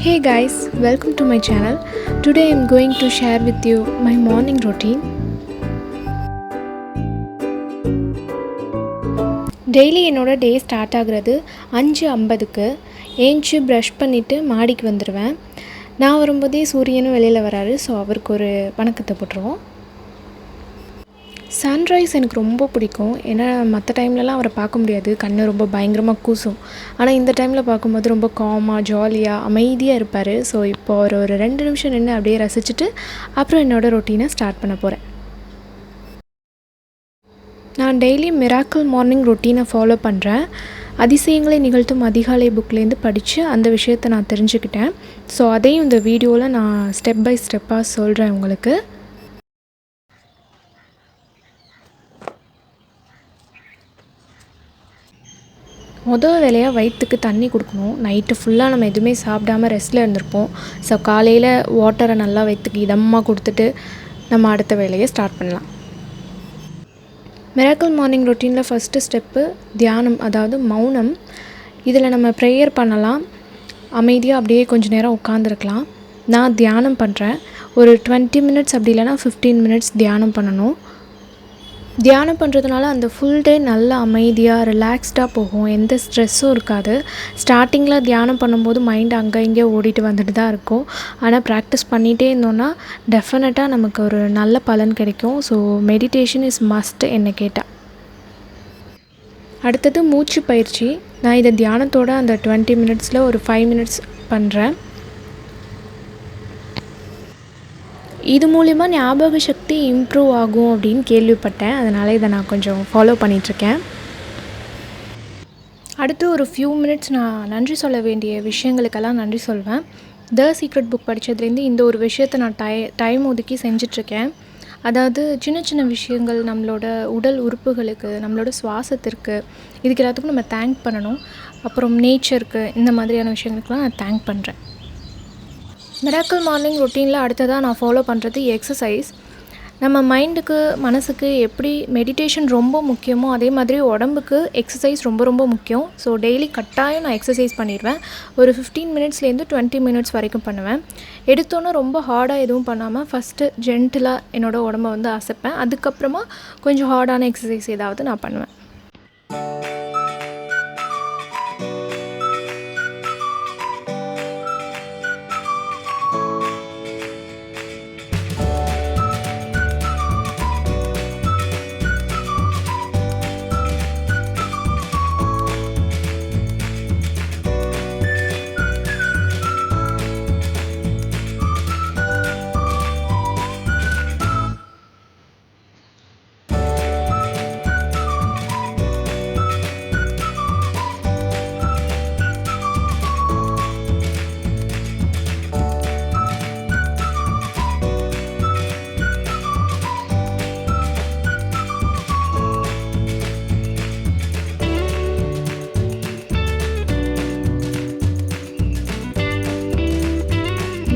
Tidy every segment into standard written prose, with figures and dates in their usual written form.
Hey guys, welcome to my channel. Today I am going to share with you my morning routine. Daily என்னோட day start ஆகுறது 5:50க்கு. ஏஞ்சி brush பண்ணிவிட்டு மாடிக்கு வந்துடுவேன். நான் வரும்போதே சூரியனும் வெளியில் வராரு, ஸோ அவருக்கு ஒரு வணக்கத்தை போட்டுருவோம். சன்ரைஸ் எனக்கு ரொம்ப பிடிக்கும். ஏன்னா மற்ற டைம்லலாம் அவரை பார்க்க முடியாது, கண்ணு ரொம்ப பயங்கரமாக கூசும். ஆனால் இந்த டைமில் பார்க்கும்போது ரொம்ப காமாக ஜாலியாக அமைதியாக இருப்பார். ஸோ இப்போ அவர் ஒரு 2 நிமிஷம் நின்று அப்படியே ரசிச்சுட்டு அப்புறம் என்னோடய ரொட்டீனை ஸ்டார்ட் பண்ண போகிறேன். நான் டெய்லி மிராக்கிள் மார்னிங் ரொட்டீனை ஃபாலோ பண்ணுறேன். அதிசயங்களை நிகழ்த்தும் அதிகாலை புக்லேருந்து படித்து அந்த விஷயத்தை நான் தெரிஞ்சுக்கிட்டேன். ஸோ அதையும் இந்த வீடியோவில் நான் ஸ்டெப் பை ஸ்டெப்பாக சொல்கிறேன் உங்களுக்கு. மொதல் வேலையாக வயிற்றுக்கு தண்ணி கொடுக்கணும். நைட்டு ஃபுல்லாக நம்ம எதுவுமே சாப்பிடாமல் ரெஸ்ட்டில் இருந்திருப்போம். ஸோ காலையில் வாட்டரை நல்லா வயிற்றுக்கு இதமாக கொடுத்துட்டு நம்ம அடுத்த வேலையை ஸ்டார்ட் பண்ணலாம். மிராக்கிள் மார்னிங் ரொட்டீனில் ஃபஸ்ட்டு ஸ்டெப்பு தியானம், அதாவது மௌனம். இதில் நம்ம ப்ரேயர் பண்ணலாம், அமைதியாக அப்படியே கொஞ்சம் நேரம் உட்காந்துருக்கலாம். நான் தியானம் பண்ணுறேன். ஒரு 20 மினிட்ஸ் அப்படி இல்லைனா 15 மினிட்ஸ் தியானம் பண்ணணும். தியானம் பண்ணுறதுனால அந்த ஃபுல் டே நல்லா அமைதியாக ரிலாக்ஸ்டாக போகும், எந்த ஸ்ட்ரெஸ்ஸும் இருக்காது. ஸ்டார்டிங்கில் தியானம் பண்ணும்போது மைண்ட் அங்கே இங்கே ஓடிட்டு வந்துட்டு தான் இருக்கும். ஆனால் ப்ராக்டிஸ் பண்ணிகிட்டே இருந்தோன்னா டெஃபினட்டாக நமக்கு ஒரு நல்ல பலன் கிடைக்கும். ஸோ மெடிடேஷன் இஸ் மஸ்ட் என்னை கேட்டால். அடுத்தது மூச்சு பயிற்சி. நான் இதை தியானத்தோட அந்த 20 மினிட்ஸில் ஒரு 5 மினிட்ஸ் பண்ணுறேன். இது மூலிமா ஞாபக சக்தி இம்ப்ரூவ் ஆகும் அப்படின்னு கேள்விப்பட்டேன். அதனால் இதை நான் கொஞ்சம் ஃபாலோ பண்ணிகிட்ருக்கேன். அடுத்து ஒரு ஃபியூ மினிட்ஸ் நான் நன்றி சொல்ல வேண்டிய விஷயங்களுக்கெல்லாம் நன்றி சொல்வேன். த சீக்ரெட் புக் படித்ததுலேருந்து இந்த ஒரு விஷயத்தை நான் டைம் ஒதுக்கி செஞ்சிட்ருக்கேன். அதாவது சின்ன சின்ன விஷயங்கள், நம்மளோட உடல் உறுப்புகளுக்கு, நம்மளோட சுவாசத்திற்கு, இதுக்கு எல்லாத்துக்கும் நம்ம தேங்க் பண்ணணும். அப்புறம் நேச்சருக்கு, இந்த மாதிரியான விஷயங்களுக்கெல்லாம் நான் தேங்க் பண்ணுறேன். மிராக்கிள் மார்னிங் ரொட்டீனில் அடுத்ததாக நான் ஃபாலோ பண்ணுறது எக்ஸசைஸ். நம்ம மைண்டுக்கு மனசுக்கு எப்படி மெடிடேஷன் ரொம்ப முக்கியமோ அதே மாதிரி உடம்புக்கு எக்ஸசைஸ் ரொம்ப ரொம்ப முக்கியம். ஸோ டெய்லி கட்டாயம் நான் எக்ஸசைஸ் பண்ணிடுவேன். ஒரு 15 மினிட்ஸ்லேருந்து 20 மினிட்ஸ் வரைக்கும் பண்ணுவேன். எடுத்தோன்னே ரொம்ப ஹார்டாக எதுவும் பண்ணாமல் ஃபஸ்ட்டு ஜென்டிலாக என்னோடய உடம்பை அசைப்பேன். அதுக்கப்புறமா கொஞ்சம் ஹார்டான எக்ஸசைஸ் ஏதாவது நான் பண்ணுவேன்.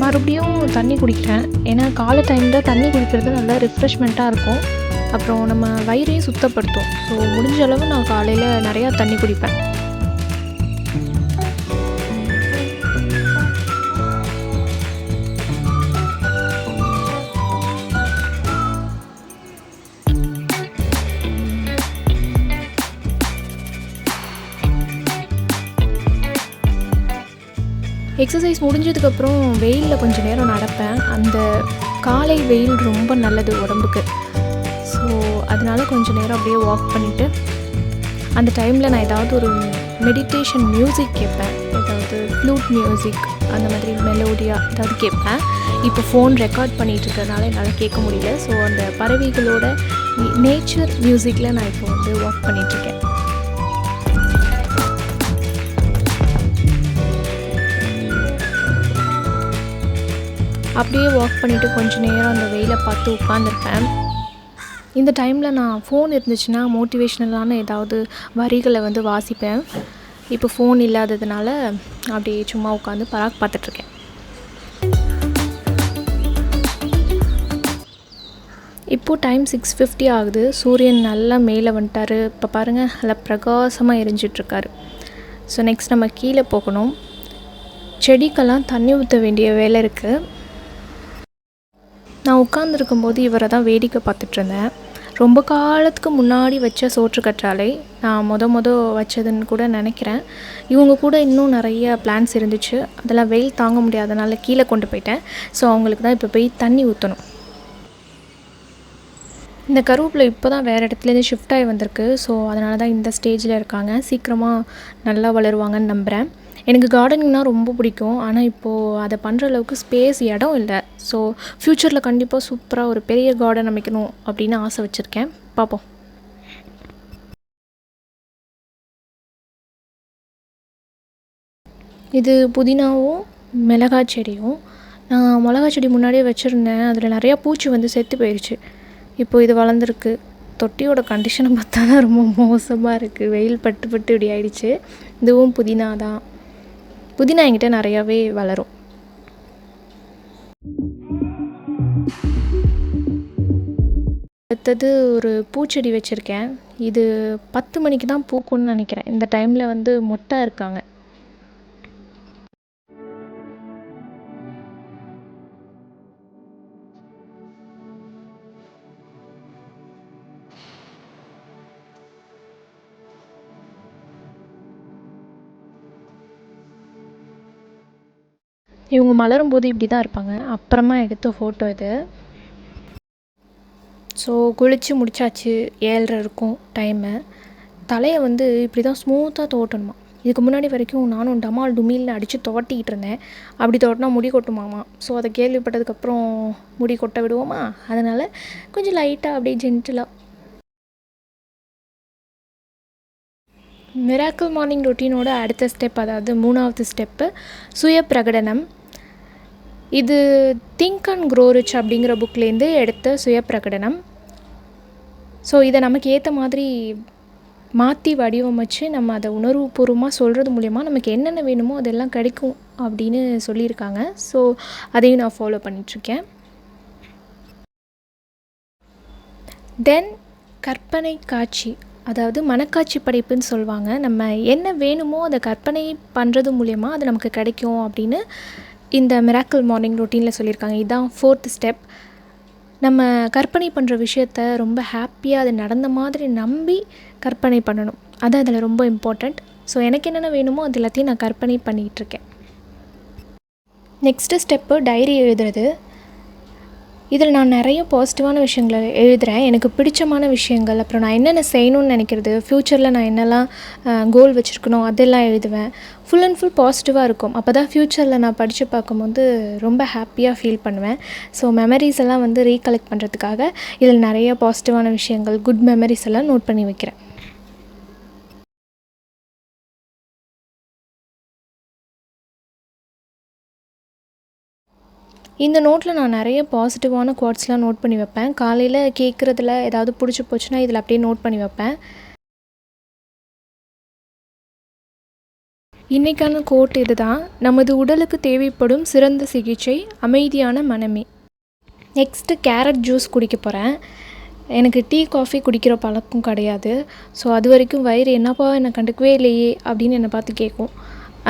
மறுபடியும் தண்ணி குடிக்கிறேன். ஏன்னா காலை டைமில் தண்ணி குடிக்கிறது நல்லா ரிஃப்ரெஷ்மெண்ட்டாக இருக்கும். அப்புறம் நம்ம வயிறையும் சுத்தப்படுத்தும். ஸோ முடிஞ்ச அளவு நான் காலையில் நிறையா தண்ணி குடிப்பேன். எக்ஸசைஸ் முடிஞ்சதுக்கப்புறம் வெயிலில் கொஞ்சம் நேரம் நடப்பேன். அந்த காலை வெயில் ரொம்ப நல்லது உடம்புக்கு. ஸோ அதனால் கொஞ்சம் நேரம் அப்படியே வாக் பண்ணிவிட்டு அந்த டைமில் நான் ஏதாவது ஒரு மெடிடேஷன் மியூசிக் கேட்பேன். ஏதாவது ஃப்ளூட் மியூசிக், அந்த மாதிரி மெலோடியாக ஏதாவது கேட்பேன். இப்போ ஃபோன் ரெக்கார்ட் பண்ணிகிட்ருக்கறனால என்னால் கேட்க முடியல. ஸோ அந்த பறவைகளோட நேச்சர் மியூசிக்கில் நான் இப்போ வாக் பண்ணிகிட்ருக்கேன். அப்படியே வாக் பண்ணிவிட்டு கொஞ்சம் நேரம் அந்த வெயிலை பார்த்து உட்காந்துருப்பேன். இந்த டைமில் நான் ஃபோன் இருந்துச்சுன்னா மோட்டிவேஷ்னலான ஏதாவது வரிகளை வாசிப்பேன். இப்போ ஃபோன் இல்லாததுனால அப்படியே சும்மா உட்காந்து பராக் பார்த்துட்ருக்கேன். இப்போது டைம் 6:50 ஆகுது. சூரியன் நல்லா மேலே வந்துட்டார். இப்போ பாருங்கள், நல்லா பிரகாசமாக எரிஞ்சிட்ருக்காரு. ஸோ நெக்ஸ்ட் நம்ம கீழே போகணும். செடிக்கெல்லாம் தண்ணி ஊற்ற வேண்டிய வேலை இருக்குது. நான் உட்காந்துருக்கும்போது இவரை தான் வேடிக்கை பார்த்துட்ருந்தேன். ரொம்ப காலத்துக்கு முன்னாடி வச்ச சோற்று கற்றாழை நான் வச்சதுன்னு கூட நினைக்கிறேன். இவங்க கூட இன்னும் நிறைய பிளான்ஸ் இருந்துச்சு. அதெல்லாம் வெயில் தாங்க முடியாதனால கீழே கொண்டு போயிட்டேன். ஸோ அவங்களுக்கு தான் இப்போ போய் தண்ணி ஊற்றணும். இந்த கருவேப்பிலை இப்போ தான் வேறு இடத்துலேருந்து ஷிஃப்ட் ஆகி வந்திருக்கு. ஸோ அதனால தான் இந்த ஸ்டேஜில் இருக்காங்க. சீக்கிரமாக நல்லா வளருவாங்கன்னு நம்புகிறேன். எனக்கு கார்டனிங்னால் ரொம்ப பிடிக்கும். ஆனால் இப்போது அதை பண்ணுற அளவுக்கு ஸ்பேஸ் இடம் இல்லை. ஸோ ஃப்யூச்சரில் கண்டிப்பாக சூப்பராக ஒரு பெரிய கார்டன் அமைக்கணும் அப்படின்னு ஆசை வச்சுருக்கேன். பார்ப்போம். இது புதினாவும் மிளகாய் செடியும். நான் மிளகாய் செடி முன்னாடியே வச்சுருந்தேன். அதில் நிறையா பூச்சி வந்து செத்து போயிடுச்சு. இப்போது இது வளர்ந்துருக்கு. தொட்டியோட கண்டிஷனை பார்த்தா தான் ரொம்ப மோசமாக இருக்குது. வெயில் பட்டு இப்படி ஆயிடுச்சு. இதுவும் புதினா தான். புதினா என்கிட்ட நிறையாவே வளரும். அடுத்தது ஒரு பூச்செடி வச்சுருக்கேன். இது 10 மணிக்கு தான் பூக்கும்னு நினைக்கிறேன். இந்த டைமில் வந்து மொட்டை இருக்காங்க. இவங்க மலரும்போது இப்படி தான் இருப்பாங்க. அப்புறமா எடுத்த ஃபோட்டோ இது. ஸோ குளித்து முடித்தாச்சு. 7:30 இருக்கும் டைமு. தலையை வந்து இப்படி தான் ஸ்மூத்தாக துவட்டணுமா. இதுக்கு முன்னாடி வரைக்கும் நானும் டமால் டுமில்னு அடித்து துவட்டிக்கிட்டு இருந்தேன். அப்படி துவட்டினா முடி கொட்டுமாமா. ஸோ அதை கேள்விப்பட்டதுக்கப்புறம் முடி கொட்ட விடுவோமா, அதனால் கொஞ்சம் லைட்டாக அப்படியே ஜென்டிலாக. மிராக்கிள் மார்னிங் ரொட்டீனோட அடுத்த ஸ்டெப், அதாவது 3வது ஸ்டெப்பு சுய பிரகடனம். இது திங்க் அண்ட் க்ரோ ரிச் அப்படிங்கிற புக்லேருந்து எடுத்த சுய பிரகடனம். ஸோ இதை நமக்கு ஏற்ற மாதிரி மாற்றி வடிவமைச்சு நம்ம அதை உணர்வுபூர்வமாக சொல்கிறது மூலயமா நமக்கு என்னென்ன வேணுமோ அதெல்லாம் கிடைக்கும் அப்படின்னு சொல்லியிருக்காங்க. ஸோ அதையும் நான் ஃபாலோ பண்ணிகிட்ருக்கேன். தென் கற்பனை காட்சி, அதாவது மனக்காட்சி படைப்புன்னு சொல்லுவாங்க. நம்ம என்ன வேணுமோ அதை கற்பனை பண்ணுறது மூலயமா அது நமக்கு கிடைக்கும் அப்படின்னு இந்த மிராக்கிள் மார்னிங் ரொட்டீனில் சொல்லியிருக்காங்க. இதுதான் 4th ஸ்டெப். நம்ம கற்பனை பண்ணுற விஷயத்த ரொம்ப ஹாப்பியாக அது நடந்த மாதிரி நம்பி கற்பனை பண்ணணும். அது அதில் ரொம்ப இம்பார்ட்டண்ட். ஸோ எனக்கு என்னென்ன வேணுமோ அது எல்லாத்தையும் நான் கற்பனை பண்ணிகிட்ருக்கேன். நெக்ஸ்ட்டு ஸ்டெப்பு டைரி எழுதுறது. இதில் நான் நிறைய பாசிட்டிவான விஷயங்களை எழுதுகிறேன். எனக்கு பிடிச்சமான விஷயங்கள், அப்புறம் நான் என்னென்ன செய்யணும்னு நினைக்கிறது, ஃப்யூச்சரில் நான் என்னெல்லாம் கோல் வச்சுருக்கணும் அதெல்லாம் எழுதுவேன். ஃபுல் அண்ட் ஃபுல் பாசிட்டிவாக இருக்கும். அப்போ தான் ஃப்யூச்சரில் நான் படித்து பார்க்கும்போது ரொம்ப ஹாப்பியாக ஃபீல் பண்ணுவேன். ஸோ மெமரிஸ் எல்லாம் வந்து ரீகலெக்ட் பண்ணுறதுக்காக இதில் நிறைய பாசிட்டிவான விஷயங்கள், குட் மெமரிஸ் எல்லாம் நோட் பண்ணி வைக்கிறேன். இந்த நோட்டில் நான் நிறைய பாசிட்டிவான குவாட்ஸ்லாம் நோட் பண்ணி வைப்பேன். காலையில் கேட்குறதுல ஏதாவது பிடிச்சி போச்சுன்னா இதில் அப்படியே நோட் பண்ணி வைப்பேன். இன்றைக்கான கோட் இது தான். நமது உடலுக்கு தேவைப்படும் சிறந்த சிகிச்சை அமைதியான மனமே. நெக்ஸ்ட்டு கேரட் ஜூஸ் குடிக்க போகிறேன். எனக்கு டீ காஃபி குடிக்கிற பழக்கம் கிடையாது. ஸோ அது வரைக்கும் வயிறு என்னப்பா என்னை கண்டுக்கவே இல்லையே அப்படின்னு என்னை பார்த்து கேட்கும்.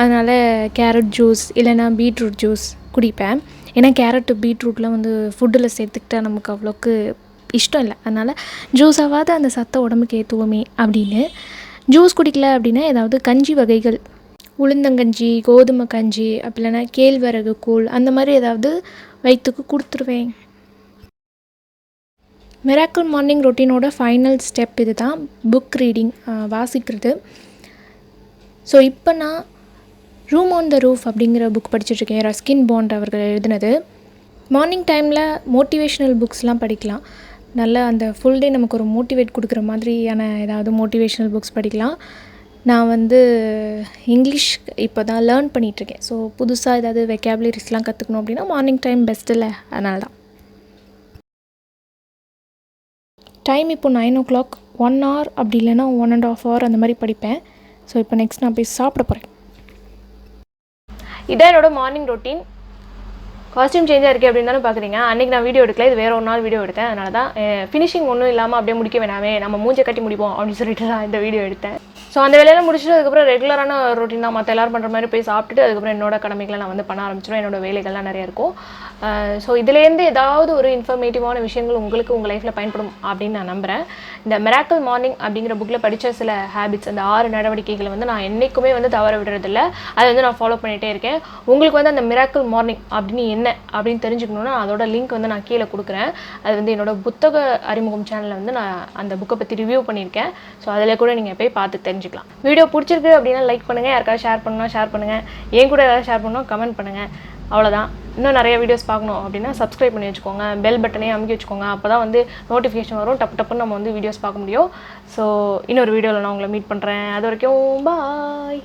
அதனால் கேரட் ஜூஸ் இல்லைனா பீட்ரூட் ஜூஸ் குடிப்பேன். ஏன்னா கேரட்டு பீட்ரூட்லாம் வந்து ஃபுட்டில் சேர்த்துக்கிட்டா நமக்கு அவ்வளோக்கு இஷ்டம் இல்லை. அதனால் ஜூஸாவது அந்த சத்தை உடம்புக்கு ஏற்றுவோமே அப்படின்னு. ஜூஸ் குடிக்கல அப்படின்னா ஏதாவது கஞ்சி வகைகள், உளுந்தங்கஞ்சி, கோதுமை கஞ்சி, அப்படி இல்லைன்னா கேழ்வரகு கூழ், அந்த மாதிரி ஏதாவது வயிற்றுக்கு கொடுத்துருவேன். மிராக்கிள் மார்னிங் ரொட்டீனோட ஃபைனல் ஸ்டெப் இது தான், புக் ரீடிங், வாசிக்கிறது. ஸோ இப்போ நான் ரூம் ஆன் த ரூஃப் அப்படிங்கிற புக் படிச்சுட்ருக்கேன். ரஸ்கின் பாண்ட் அவர்கள் எழுதினது. மார்னிங் டைமில் மோட்டிவேஷ்னல் புக்ஸ்லாம் படிக்கலாம். நல்லா அந்த ஃபுல் டே நமக்கு ஒரு மோட்டிவேட் கொடுக்குற மாதிரியான ஏதாவது மோட்டிவேஷ்னல் புக்ஸ் படிக்கலாம். நான் வந்து இங்கிலீஷ் இப்போ தான் லேர்ன் பண்ணிகிட்ருக்கேன். ஸோ புதுசாக ஏதாவது வெக்காபுலரிஸ்லாம் கற்றுக்கணும் அப்படின்னா மார்னிங் டைம் பெஸ்ட் இல்லை, அதனால தான். டைம் இப்போ 9 o'clock. 1 hour அப்படி இல்லைன்னா 1.5 hour அந்த மாதிரி படிப்பேன். ஸோ இப்போ நெக்ஸ்ட் நான் போய் சாப்பிட போகிறேன். இதான் என்னோட மார்னிங் ரொட்டீன். காஸ்டியூம் சேஞ்சாக இருக்குது அப்படின்னு தானே பார்க்குறீங்க. அன்றைக்கி நான் வீடியோ எடுக்கல, இது வேறு ஒரு நாள் வீடியோ எடுத்தேன். அதனால தான் ஃபினிஷிங் ஒன்றும் இல்லாமல் அப்படியே முடிக்க வேணாமே, நம்ம மூஞ்சை கட்டி முடிப்போம் அப்படின்னு சொல்லிட்டு தான் இந்த வீடியோ எடுத்தேன். ஸோ அந்த வேலையெல்லாம் முடிச்சுட்டு அதுக்கப்புறம் ரெகுலரான ரொட்டீன் தான் மற்ற எல்லோரும் பண்ணுற மாதிரி போய் சாப்பிட்டுட்டு அதுக்கப்புறம் என்னோட கடமைகளை நான் வந்து பண்ண ஆரம்பிச்சிடுவேன். என்னோட வேலைகள்லாம் நிறையா இருக்கும். ஸோ இதுலேருந்து ஏதாவது ஒரு இன்ஃபர்மேட்டிவான விஷயங்கள் உங்களுக்கு உங்கள் லைஃப்பில் பயன்படும் அப்படின்னு நான் நம்புகிறேன். இந்த மிராக்கிள் மார்னிங் அப்படிங்கிற புக்கில் படித்த சில ஹேபிட்ஸ், அந்த 6 நடவடிக்கைகளை வந்து நான் என்றைக்குமே வந்து தவற விடுறதில்ல. அதை வந்து நான் ஃபாலோ பண்ணிகிட்டே இருக்கேன். உங்களுக்கு வந்து அந்த மிராக்கிள் மார்னிங் அப்படின்னு என்ன அப்படின்னு தெரிஞ்சுக்கணுன்னா அதோட லிங்க் வந்து நான் கீழே கொடுக்குறேன். அது வந்து என்னோட புத்தக அறிமுகம் சேனலில் வந்து நான் அந்த புக்கை பற்றி ரிவ்யூ பண்ணியிருக்கேன். ஸோ அதில் கூட நீங்கள் போய் பார்த்து தெரிஞ்சுக்கலாம். வீடியோ பிடிச்சிருக்கு அப்படின்னா லைக் பண்ணுங்கள், யாருக்காவது ஷேர் பண்ணணும்னா ஷேர் பண்ணுங்கள், என் கூட ஏதாவது ஷேர் பண்ணணும் கமெண்ட் பண்ணுங்கள். அவ்வளோதான். இன்னும் நிறைய வீடியோஸ் பார்க்கணும் அப்படின்னா சப்ஸ்கிரைப் பண்ணி வச்சுக்கோங்க, பெல் பட்டனையும் அமுக்கி வச்சுக்கோங்க. அப்போ தான் வந்து நோட்டிஃபிகேஷன் வரும், டப்புன்னு நம்ம வந்து வீடியோஸ் பார்க்க முடியும். ஸோ இன்னொரு வீடியோவில் நான் உங்களை மீட் பண்ணுறேன். அது வரைக்கும் பாய்.